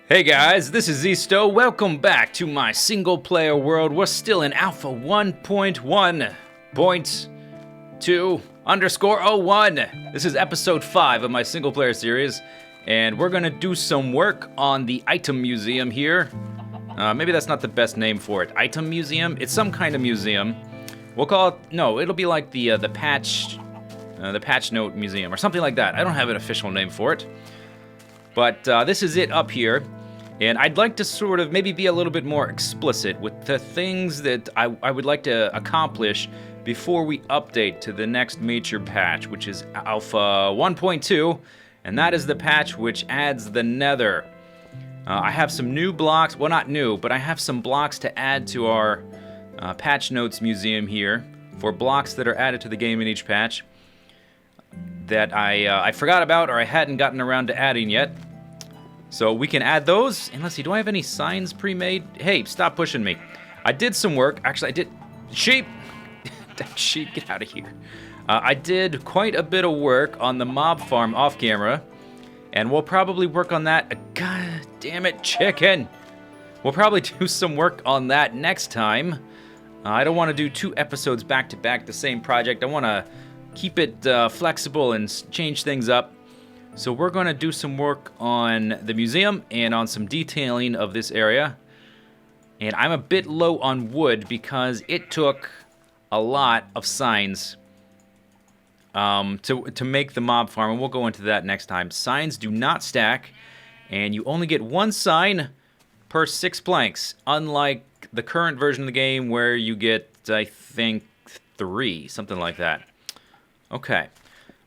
Hey guys, this is Zisteau. Welcome back to my single-player world. We're still in Alpha 1.1.2_01. This is episode 5 of my single-player series, and we're gonna do some work on the item museum here. Maybe that's not the best name for it. Item museum? It's some kind of museum. We'll call it, no, it'll be like the patch note museum or something like that. I don't have an official name for it. But this is it up here. And I'd like to sort of maybe be a little bit more explicit with the things that I would like to accomplish before we update to the next major patch, which is Alpha 1.2, and that is the patch which adds the Nether. I have some new blocks, well not new, but I have some blocks to add to our patch notes museum here for blocks that are added to the game in each patch that I forgot about or I hadn't gotten around to adding yet. So we can add those, and let's see, do I have any signs pre-made? Hey, stop pushing me. I did some work, actually I did, sheep! Sheep, get out of here. I did quite a bit of work on the mob farm off camera, and we'll probably work on that, god damn it, chicken! We'll probably do some work on that next time. I don't want to do 2 episodes back to back, the same project. I want to keep it flexible and change things up. So we're going to do some work on the museum and on some detailing of this area. And I'm a bit low on wood because it took a lot of signs to make the mob farm, and we'll go into that next time. Signs do not stack, and you only get 1 sign per 6 planks, unlike the current version of the game where you get, I think, 3, something like that. Okay,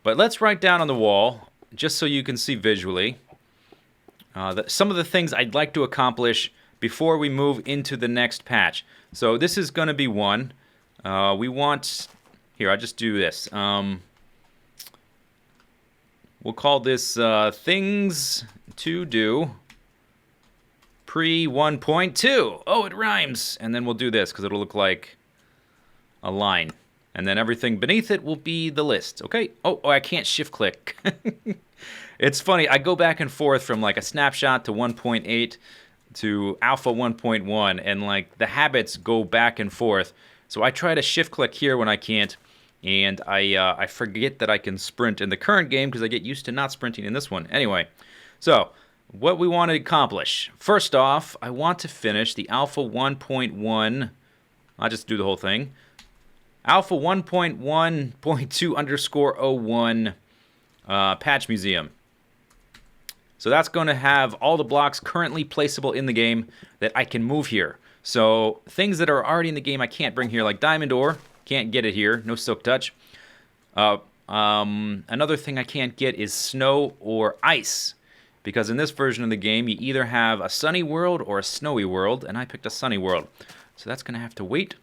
but let's write down on the wall, just so you can see visually, some of the things I'd like to accomplish before we move into the next patch. So this is going to be 1. We want, here, I'll just do this. We'll call this things to do pre 1.2. Oh, it rhymes. And then we'll do this because it'll look like a line. And then everything beneath it will be the list, okay? Oh, I can't shift click. It's funny, I go back and forth from like a snapshot to 1.8 to Alpha 1.1, and like the habits go back and forth. So I try to shift click here when I can't, and I forget that I can sprint in the current game because I get used to not sprinting in this one. Anyway, so what we want to accomplish. First off, I want to finish the Alpha 1.1, I'll just do the whole thing. Alpha 1.1.2_01 patch museum. So that's going to have all the blocks currently placeable in the game that I can move here. So things that are already in the game I can't bring here, like diamond ore, can't get it here, no silk touch. Another thing I can't get is snow or ice, because in this version of the game you either have a sunny world or a snowy world, and I picked a sunny world. So that's going to have to wait.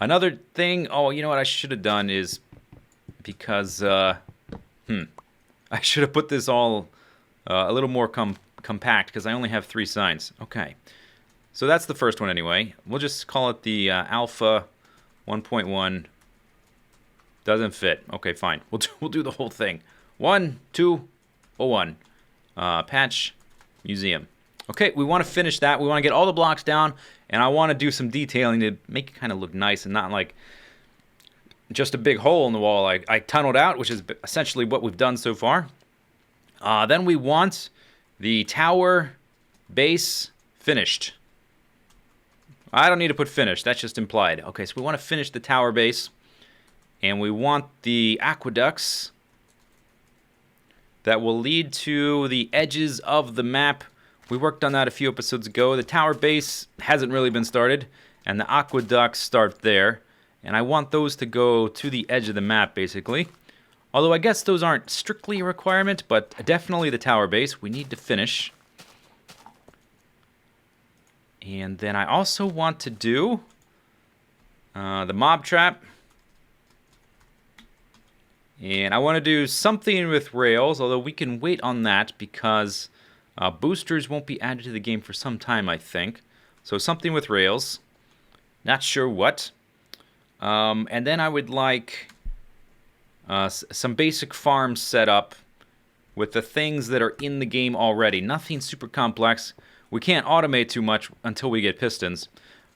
Another thing, oh, you know what I should have done is, because, I should have put this all a little more compact, because I only have 3 signs. Okay, so that's the first one anyway. We'll just call it the Alpha 1.1. Doesn't fit. Okay, fine. We'll do the whole thing. 1.2.01 patch museum. Okay, we want to finish that. We want to get all the blocks down, and I want to do some detailing to make it kind of look nice and not like just a big hole in the wall I tunneled out, which is essentially what we've done so far. Then we want the tower base finished. I don't need to put finished, that's just implied. Okay, so we want to finish the tower base, and we want the aqueducts that will lead to the edges of the map. We worked on that a few episodes ago. The tower base hasn't really been started, and the aqueducts start there. And I want those to go to the edge of the map, basically. Although I guess those aren't strictly a requirement, but definitely the tower base we need to finish. And then I also want to do the mob trap. And I want to do something with rails, although we can wait on that because boosters won't be added to the game for some time, I think. So something with rails. Not sure what. And then I would like some basic farms set up with the things that are in the game already. Nothing super complex. We can't automate too much until we get pistons.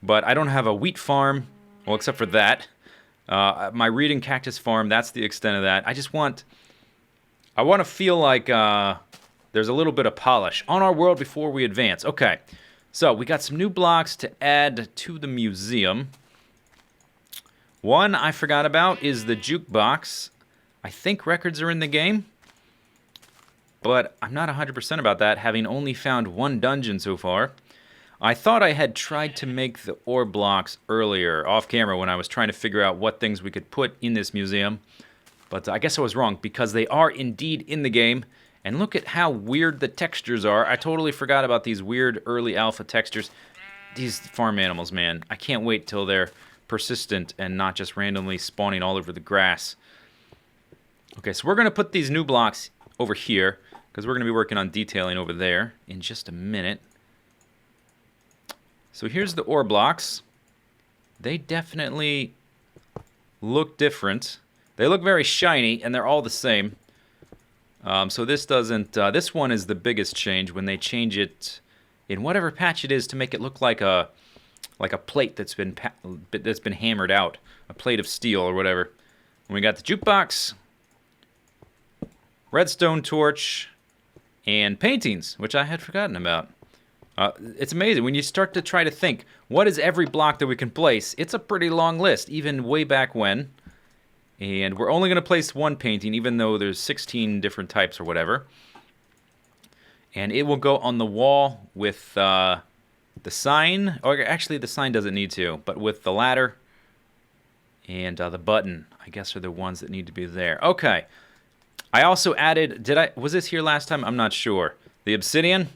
But I don't have a wheat farm, well, except for that. My reed and cactus farm, that's the extent of that. I want to feel like there's a little bit of polish on our world before we advance. Okay, so we got some new blocks to add to the museum. One I forgot about is the jukebox. I think records are in the game, but I'm not 100% about that, having only found one dungeon so far. I thought I had tried to make the ore blocks earlier, off camera, when I was trying to figure out what things we could put in this museum. But I guess I was wrong, because they are indeed in the game. And look at how weird the textures are. I totally forgot about these weird early alpha textures. These farm animals, man. I can't wait till they're persistent and not just randomly spawning all over the grass. Okay, so we're going to put these new blocks over here, because we're going to be working on detailing over there in just a minute. So here's the ore blocks. They definitely look different. They look very shiny, and they're all the same. So this doesn't. This one is the biggest change when they change it in whatever patch it is to make it look like a plate that's been hammered out, a plate of steel or whatever. And we got the jukebox, redstone torch, and paintings, which I had forgotten about. It's amazing when you start to try to think, what is every block that we can place? It's a pretty long list, even way back when. And we're only going to place one painting, even though there's 16 different types or whatever. And it will go on the wall with the sign. Or actually, the sign doesn't need to, but with the ladder and the button, I guess, are the ones that need to be there. Okay. I also added, was this here last time? I'm not sure. The obsidian.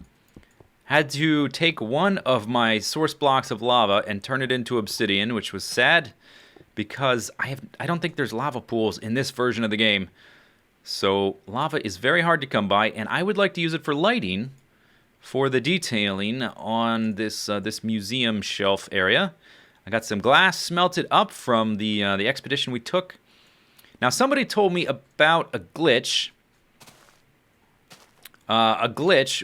Had to take one of my source blocks of lava and turn it into obsidian, which was sad, because I don't think there's lava pools in this version of the game. So lava is very hard to come by, and I would like to use it for lighting for the detailing on this this museum shelf area. I got some glass smelted up from the expedition we took. Now somebody told me about a glitch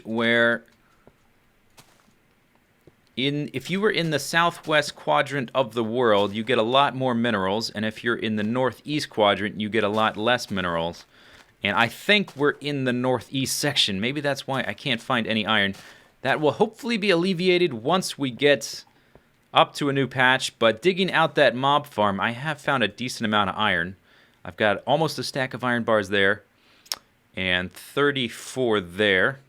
where if you were in the southwest quadrant of the world, you get a lot more minerals, and if you're in the northeast quadrant, you get a lot less minerals. And I think we're in the northeast section. Maybe that's why I can't find any iron. That will hopefully be alleviated once we get up to a new patch, but digging out that mob farm, I have found a decent amount of iron. I've got almost a stack of iron bars there, and 34 there.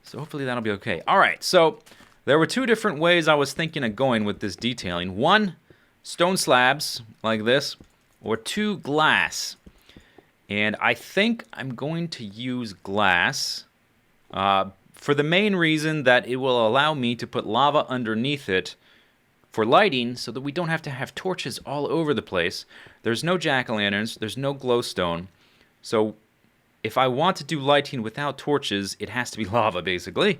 So hopefully that'll be okay. All right, so there were two different ways I was thinking of going with this detailing. One, stone slabs like this, or two, glass. And I think I'm going to use glass for the main reason that it will allow me to put lava underneath it for lighting so that we don't have to have torches all over the place. There's no jack-o'-lanterns, there's no glowstone. So if I want to do lighting without torches, it has to be lava, basically.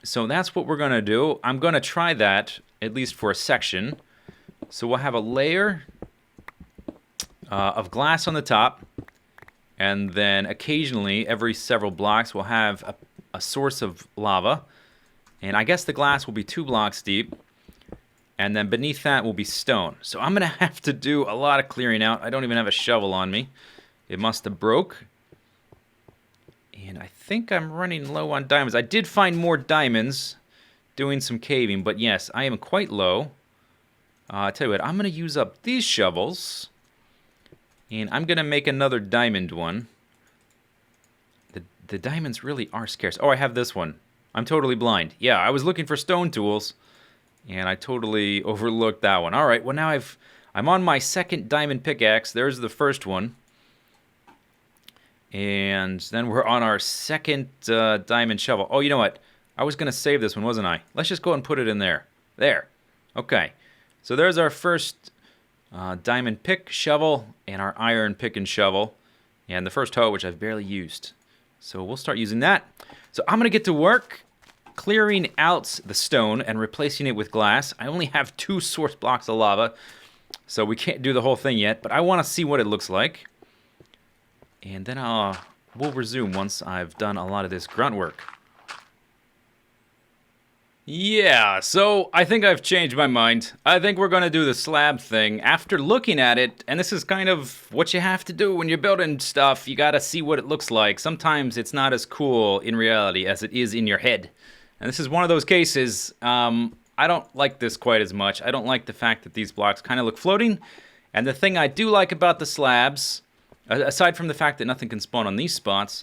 So that's what we're going to do. I'm going to try that, at least for a section. So we'll have a layer of glass on the top, and then occasionally, every several blocks, we'll have a source of lava. And I guess the glass will be 2 blocks deep, and then beneath that will be stone. So I'm going to have to do a lot of clearing out. I don't even have a shovel on me. It must have broke. And I think I'm running low on diamonds. I did find more diamonds doing some caving, but yes, I am quite low. I'll tell you what, I'm going to use up these shovels, and I'm going to make another diamond one. The diamonds really are scarce. Oh, I have this one. I'm totally blind. Yeah, I was looking for stone tools, and I totally overlooked that one. All right, well now I'm on my second diamond pickaxe. There's the first one. And then we're on our second diamond shovel. Oh, you know what? I was going to save this one, wasn't I? Let's just go and put it in there. There. Okay. So there's our first diamond pick shovel and our iron pick and shovel. And the first hoe, which I've barely used. So we'll start using that. So I'm going to get to work clearing out the stone and replacing it with glass. I only have 2 source blocks of lava, so we can't do the whole thing yet. But I want to see what it looks like. And then we'll resume once I've done a lot of this grunt work. Yeah, so I think I've changed my mind. I think we're going to do the slab thing. After looking at it, and this is kind of what you have to do when you're building stuff, you got to see what it looks like. Sometimes it's not as cool in reality as it is in your head. And this is one of those cases. I don't like this quite as much. I don't like the fact that these blocks kind of look floating. And the thing I do like about the slabs, aside from the fact that nothing can spawn on these spots,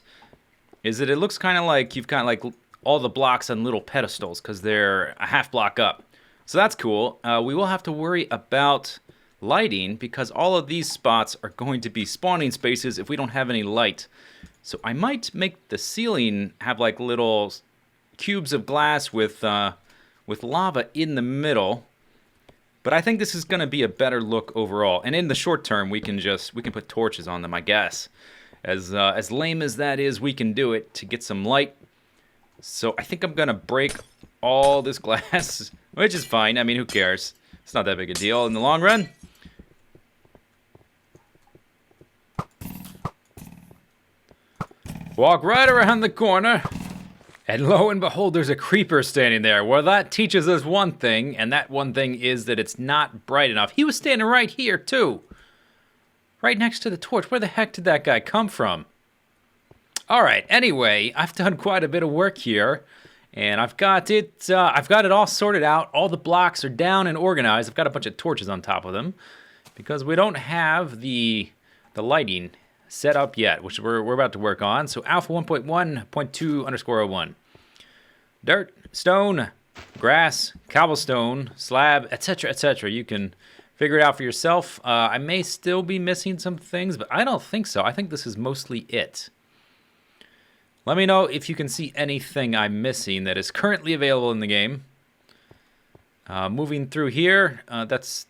is that it looks kind of like you've got like all the blocks on little pedestals because they're a half block up. So that's cool. We will have to worry about lighting because all of these spots are going to be spawning spaces if we don't have any light. So I might make the ceiling have like little cubes of glass with lava in the middle. But I think this is going to be a better look overall. And in the short term, we can put torches on them, I guess. As lame as that is, we can do it to get some light. So I think I'm going to break all this glass, which is fine. I mean, who cares? It's not that big a deal in the long run. Walk right around the corner. And lo and behold, there's a creeper standing there. Well, that teaches us one thing, and that one thing is that it's not bright enough. He was standing right here, too. Right next to the torch. Where the heck did that guy come from? All right, anyway, I've done quite a bit of work here, and I've got it all sorted out. All the blocks are down and organized. I've got a bunch of torches on top of them because we don't have the lighting set up yet, which we're about to work on. So alpha 1.1.2_01. Dirt, stone, grass, cobblestone, slab, etc., etc. You can figure it out for yourself. I may still be missing some things, but I don't think so. I think this is mostly it. Let me know if you can see anything I'm missing that is currently available in the game. Moving through here, this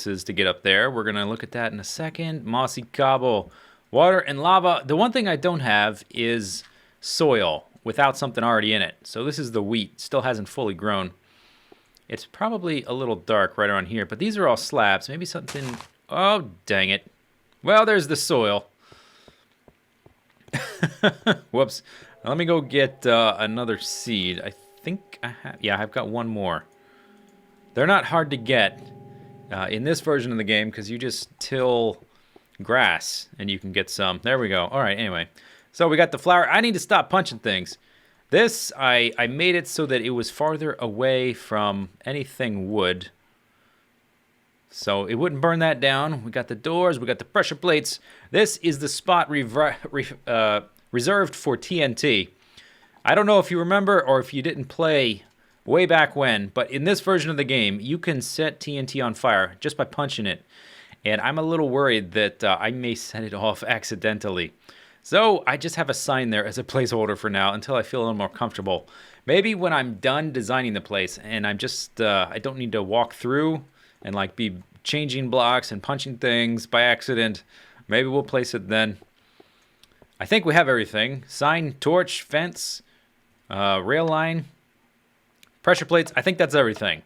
is to get up there. We're going to look at that in a second. Mossy cobble, water, and lava. The one thing I don't have is soil without something already in it. So this is the wheat. Still hasn't fully grown. It's probably a little dark right around here, but these are all slabs. Maybe something... Oh, dang it. Well, there's the soil. Whoops. Let me go get another seed. I think I have... Yeah, I've got one more. They're not hard to get in this version of the game because you just till grass and you can get some. There we go. All right, anyway. So we got the flour. I need to stop punching things. This, I made it so that it was farther away from anything wood. So it wouldn't burn that down. We got the doors. We got the pressure plates. This is the spot reserved for TNT. I don't know if you remember or if you didn't play way back when, but in this version of the game, you can set TNT on fire just by punching it. And I'm a little worried that I may set it off accidentally. So I just have a sign there as a placeholder for now until I feel a little more comfortable. Maybe when I'm done designing the place and I'm just, I don't need to walk through and like be changing blocks and punching things by accident. Maybe we'll place it then. I think we have everything. Sign, torch, fence, rail line, pressure plates. I think that's everything.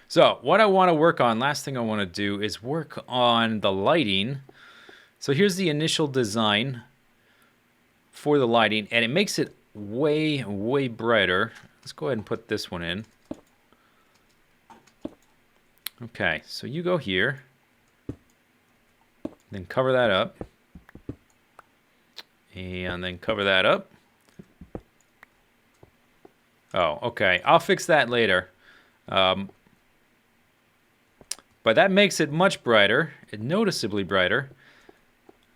So what I want to work on, last thing I want to do is work on the lighting. So here's the initial design for the lighting, and it makes it way, way brighter. Let's go ahead and put this one in. Okay, so you go here, then cover that up, and then cover that up. Oh, okay, I'll fix that later. But that makes it much brighter, noticeably brighter.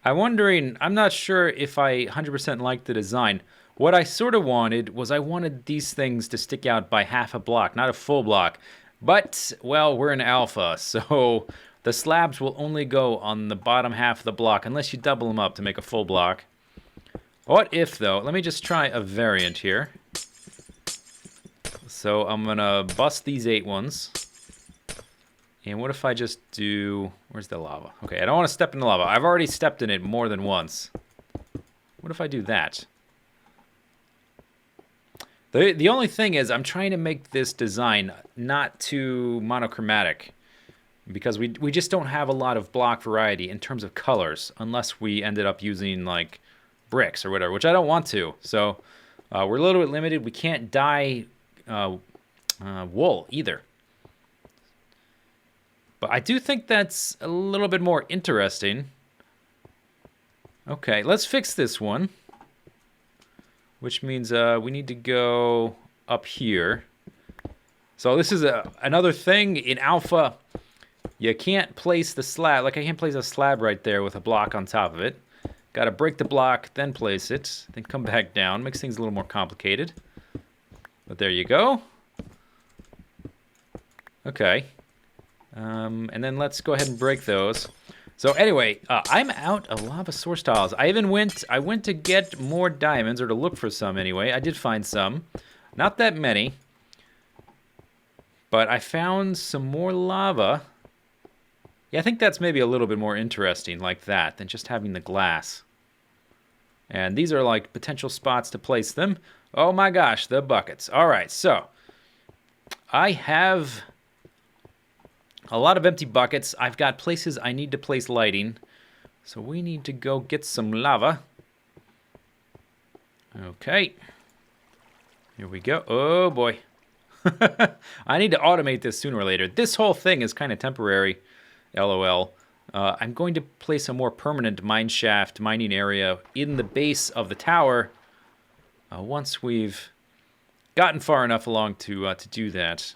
I'm not sure if I 100% like the design. What I sort of wanted was I wanted these things to stick out by half a block, not a full block. But, well, we're in alpha, so the slabs will only go on the bottom half of the block unless you double them up to make a full block. What if, though? Let me just try a variant here. So I'm going to bust these 8 ones. And what if I just do... Where's the lava? Okay, I don't want to step in the lava. I've already stepped in it more than once. What if I do that? The only thing is I'm trying to make this design not too monochromatic because we just don't have a lot of block variety in terms of colors unless we ended up using like bricks or whatever, which I don't want to. So we're a little bit limited. We can't dye wool either. But I do think that's a little bit more interesting. Okay, let's fix this one. Which means we need to go up here. So this is another thing in alpha. You can't place the slab. Like I can't place a slab right there with a block on top of it. Got to break the block, then place it, then come back down. Makes things a little more complicated. But there you go. Okay. And then let's go ahead and break those. So anyway, I'm out of lava source tiles. I went to get more diamonds, or to look for some anyway. I did find some. Not that many. But I found some more lava. Yeah, I think that's maybe a little bit more interesting like that than just having the glass. And these are like potential spots to place them. Oh my gosh, the buckets. All right, so I have a lot of empty buckets. I've got places I need to place lighting. So we need to go get some lava. Okay. Here we go. Oh boy. I need to automate this sooner or later. This whole thing is kind of temporary. LOL. I'm going to place a more permanent mine shaft mining area in the base of the tower once we've gotten far enough along to do that.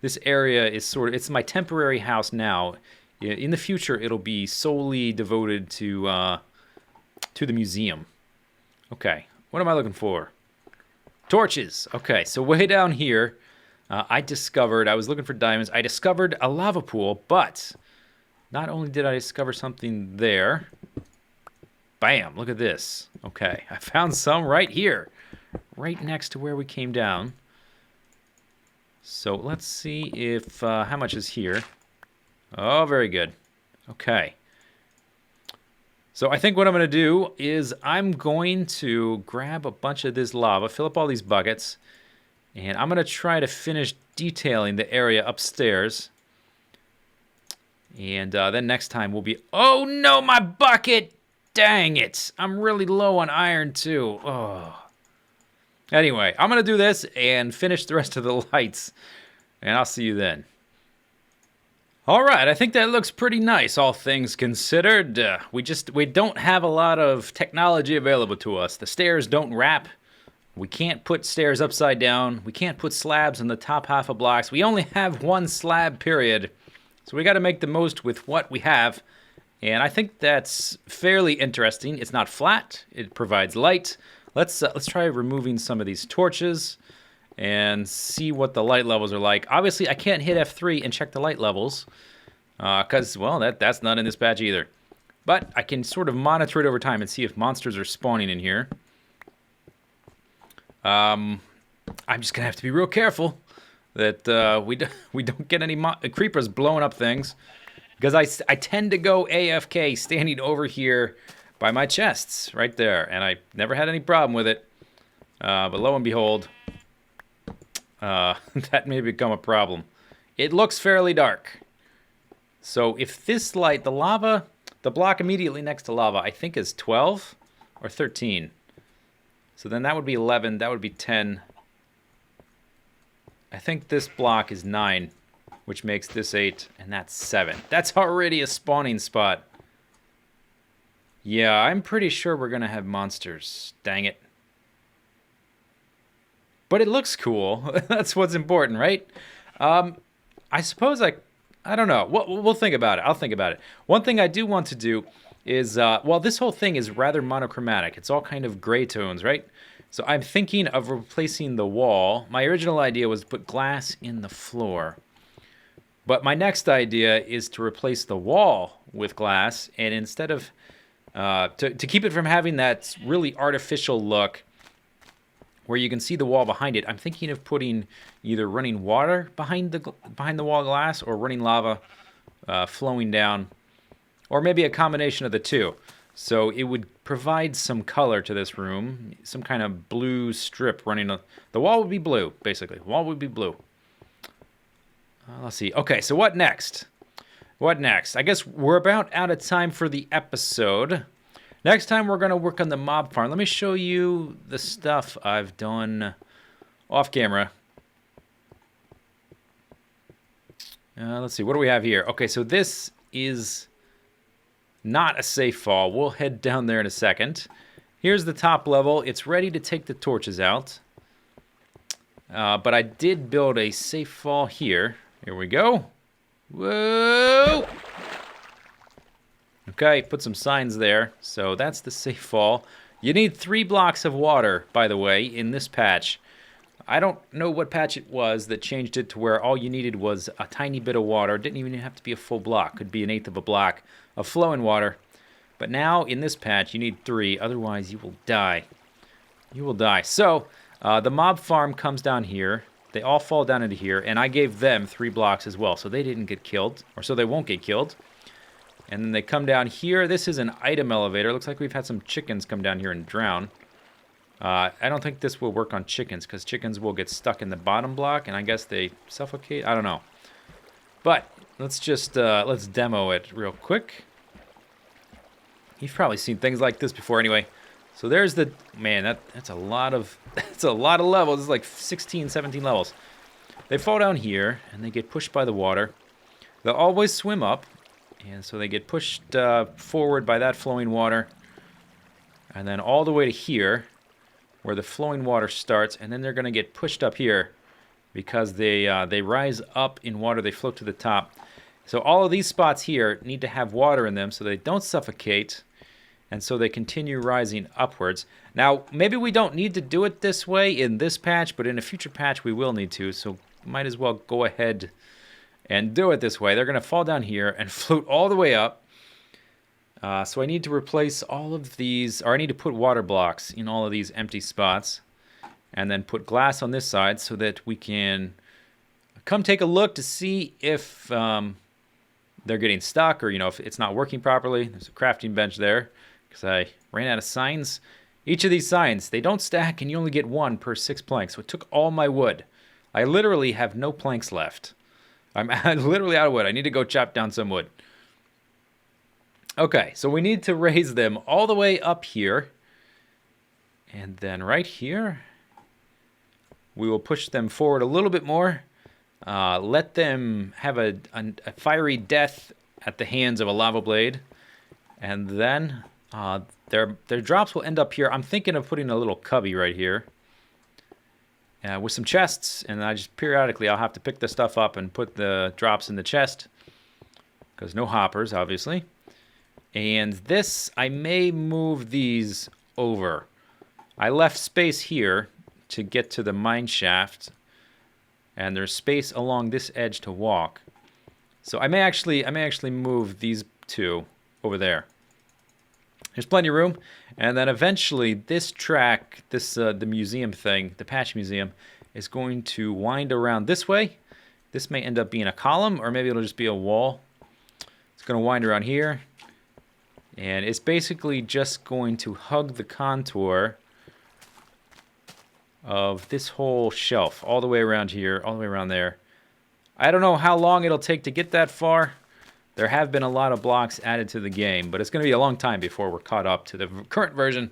This area is it's my temporary house now. In the future, it'll be solely devoted to the museum. Okay, what am I looking for? Torches. Okay, so way down here, I was looking for diamonds. I discovered a lava pool, but not only did I discover something there, bam, look at this. Okay, I found some right here, right next to where we came down. So let's see if, how much is here? Oh, very good. Okay. So I think what I'm going to do is I'm going to grab a bunch of this lava, fill up all these buckets, and I'm going to try to finish detailing the area upstairs. And then next time we'll be... Oh no, my bucket! Dang it! I'm really low on iron too. Oh. Anyway, I'm going to do this and finish the rest of the lights. And I'll see you then. Alright, I think that looks pretty nice, all things considered. We don't have a lot of technology available to us. The stairs don't wrap. We can't put stairs upside down. We can't put slabs in the top half of blocks. We only have one slab, period. So we got to make the most with what we have. And I think that's fairly interesting. It's not flat. It provides light. Let's try removing some of these torches and see what the light levels are like. Obviously, I can't hit F3 and check the light levels because, well, that's not in this patch either. But I can sort of monitor it over time and see if monsters are spawning in here. I'm just going to have to be real careful that we don't get any creepers blowing up things, because I tend to go AFK standing over here by my chests right there, and I never had any problem with it. But lo and behold, that may become a problem. It looks fairly dark. So if this light, the block immediately next to lava, I think is 12 or 13. So then that would be 11, that would be 10. I think this block is 9, which makes this 8, and that's 7. That's already a spawning spot. Yeah, I'm pretty sure we're going to have monsters. Dang it. But it looks cool. That's what's important, right? I suppose I don't know. We'll think about it. I'll think about it. One thing I do want to do is, well, this whole thing is rather monochromatic. It's all kind of gray tones, right? So I'm thinking of replacing the wall. My original idea was to put glass in the floor. But my next idea is to replace the wall with glass, and instead of, to keep it from having that really artificial look where you can see the wall behind it, I'm thinking of putting either running water behind the wall glass or running lava flowing down, or maybe a combination of the two. So it would provide some color to this room, some kind of blue strip running. The wall would be blue, basically. The wall would be blue. Let's see. Okay, so what next? What next? I guess we're about out of time for the episode. Next time, we're going to work on the mob farm. Let me show you the stuff I've done off camera. Let's see. What do we have here? Okay, so this is not a safe fall. We'll head down there in a second. Here's the top level. It's ready to take the torches out. But I did build a safe fall here. Here we go. Whoa! Okay, put some signs there. So that's the safe fall. You need 3 blocks of water, by the way, in this patch. I don't know what patch it was that changed it to where all you needed was a tiny bit of water. It didn't even have to be a full block. Could be 1/8 of a block of flowing water. But now, in this patch, you need 3. Otherwise, you will die. You will die. So, the mob farm comes down here. They all fall down into here. And I gave them 3 blocks as well. So they didn't get killed. Or so they won't get killed. And then they come down here. This is an item elevator. Looks like we've had some chickens come down here and drown. I don't think this will work on chickens, because chickens will get stuck in the bottom block, and I guess they suffocate. I don't know. But let's just let's demo it real quick. You've probably seen things like this before anyway. So there's the man. That's a lot of that's a lot of levels. It's like 16, 17 levels. They fall down here and they get pushed by the water. They'll always swim up, and so they get pushed forward by that flowing water, and then all the way to here, where the flowing water starts, and then they're going to get pushed up here because they rise up in water. They float to the top. So all of these spots here need to have water in them so they don't suffocate, and so they continue rising upwards. Now, maybe we don't need to do it this way in this patch, but in a future patch we will need to, so might as well go ahead and do it this way. They're going to fall down here and float all the way up. So I need to replace all of these, or I need to put water blocks in all of these empty spots, and then put glass on this side so that we can come take a look to see if they're getting stuck, or if it's not working properly. There's a crafting bench there because I ran out of signs. Each of these signs, they don't stack, and you only get 1 per 6 planks. So it took all my wood. I literally have no planks left. I'm literally out of wood. I need to go chop down some wood. Okay, so we need to raise them all the way up here. And then right here, we will push them forward a little bit more. Let them have a fiery death at the hands of a lava blade. And then their drops will end up here. I'm thinking of putting a little cubby right here. With some chests. And I just periodically, I'll have to pick the stuff up and put the drops in the chest. Because no hoppers, obviously. And this, I may move these over. I left space here to get to the mine shaft, and there's space along this edge to walk. So I may actually move these 2 over there. There's plenty of room, and then eventually this track, the museum thing, the patch museum, is going to wind around this way. This may end up being a column, or maybe it'll just be a wall. It's going to wind around here. And it's basically just going to hug the contour of this whole shelf, all the way around here, all the way around there. I don't know how long it'll take to get that far. There have been a lot of blocks added to the game, but it's going to be a long time before we're caught up to the current version.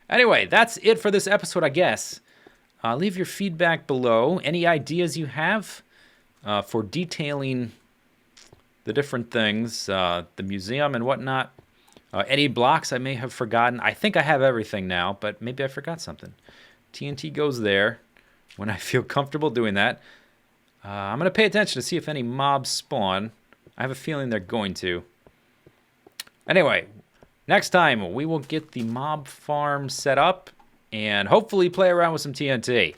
Anyway, that's it for this episode, I guess. Leave your feedback below. Any ideas you have for detailing the different things, the museum and whatnot. Any blocks I may have forgotten. I think I have everything now, but maybe I forgot something. TNT goes there when I feel comfortable doing that. I'm going to pay attention to see if any mobs spawn. I have a feeling they're going to. Anyway, next time we will get the mob farm set up and hopefully play around with some TNT.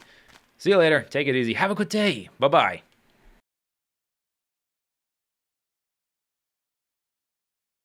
See you later. Take it easy. Have a good day. Bye-bye.